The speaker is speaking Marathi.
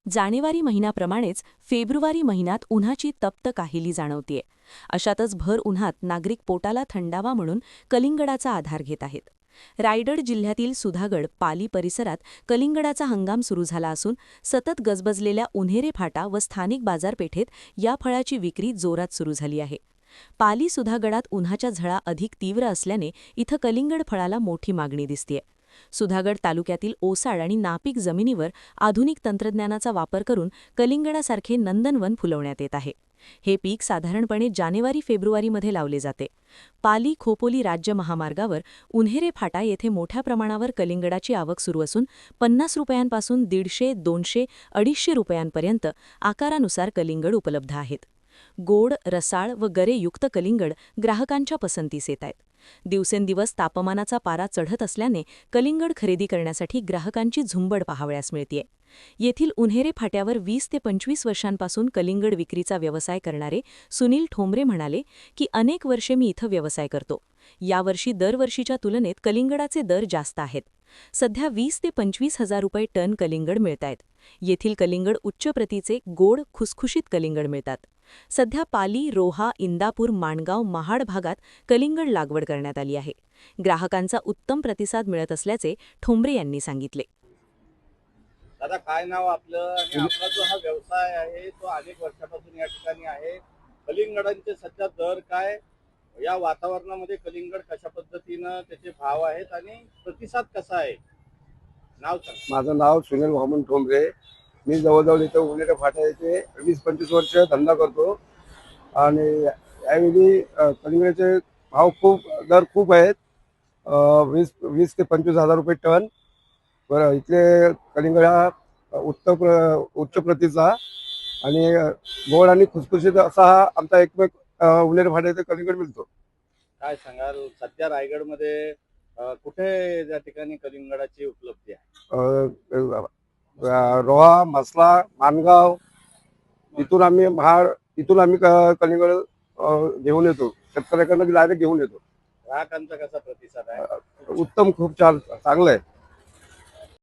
जानेवारी महिन्याप्रमाणेच फेब्रुवारी महिन्यात उन्हाची तप्त काहिली जाणवतेय। अशातच भर उन्हात नागरिक पोटाला थंडावा म्हणून कलिंगडाचा आधार घेत आहेत। रायगड जिल्ह्यातील सुधागड पाली परिसरात कलिंगडाचा हंगाम सुरू झाला असून सतत गजबजलेल्या उन्हेरे फाटा व स्थानिक बाजारपेठेत या फळाची विक्री जोरात सुरू झाली आहे। पाली सुधागडात उन्हाच्या झळा अधिक तीव्र असल्याने इथं कलिंगड फळाला मोठी मागणी दिसतेय। सुधागड तालुक्यातील ओसाड आणि नापीक जमिनीवर आधुनिक तंत्रज्ञानाचा वापर करून कलिंगडासारखे नंदनवन फुलवण्यात येत आहे। हे पीक साधारणपणे जानेवारी-फेब्रुवारीमध्ये लावले जाते। पाली खोपोली राज्य महामार्गावर उन्हेरे फाटा येथे मोठ्या प्रमाणावर कलिंगडाची आवक सुरू असून 50 रुपयांपासून 150, 200, 250 रुपयांपर्यंत आकारानुसार कलिंगड उपलब्ध आहेत। गोड, रसाळ व गरेयुक्त कलिंगड ग्राहकांच्या पसंतीस येत आहेत। दिवसेंदिवस तापमानाचा पारा चढत असल्याने कलिंगड खरेदी करण्यासाठी ग्राहकांची झुंबड पाहावयास मिळतेय। येथील उन्हेरे फाट्यावर 20 ते 25 वर्षांपासून कलिंगड विक्रीचा व्यवसाय करणारे सुनील ठोंबरे म्हणाले की अनेक वर्षे मी इथं व्यवसाय करतो। यावर्षी दरवर्षीच्या तुलनेत कलिंगडाचे दर जास्त आहेत। सध्या 20 ते 25 हजार रुपये टन कलिंगड मिळतायत। येथील कलिंगड उच्च प्रतीचे गोड खुसखुशीत कलिंगड मिळतात। सध्या पाली, रोहा, इंदापूर, माणगाव, महाड भागात कलिंगड लागवड करण्यात आली आहे। ग्राहकांचा उत्तम प्रतिसाद मिळत असल्याचे ठोंबरे यांनी सांगितले। दादा, काय नाव आपलं आणि आपला जो हा व्यवसाय आहे तो अनेक वर्षापासून या ठिकाणी आहे। कलिंगडांचे सध्या दर काय, या वातावरणामध्ये कलिंगड कशा पद्धतीनं त्याचे भाव आहेत आणि प्रतिसाद कसा आहे? नाव सांग। माझं नाव सुनील वामन ठोंबरे। मी जवळजवळ इथं उन्हेरे फाटा येथे 20-25 वर्ष धंदा करतो आणि यावेळी कलिंगडाचे भाव दर खूप आहेत। 20 ते 25 हजार रुपये टन। बरं, इथले कलिंगड हा उच्च प्रतीचा आणि गोड आणि खुसखुशीत असा हा आमचा एकमेक उन्हेरे फाटा येथे कलिंगड मिळतो। काय सांगाल, सध्या रायगडमध्ये कुठे या ठिकाणी कलिंगडाची उपलब्धी आहे? रोहा, मसला, माणगाव इथून आम्ही कलिंगड घेऊन येतो। शेतकऱ्याकडनं डायरेक्ट घेऊन येतो। ग्राहकांचा कसा प्रतिसाद आहे? उत्तम, खूप छान, चांगलं आहे।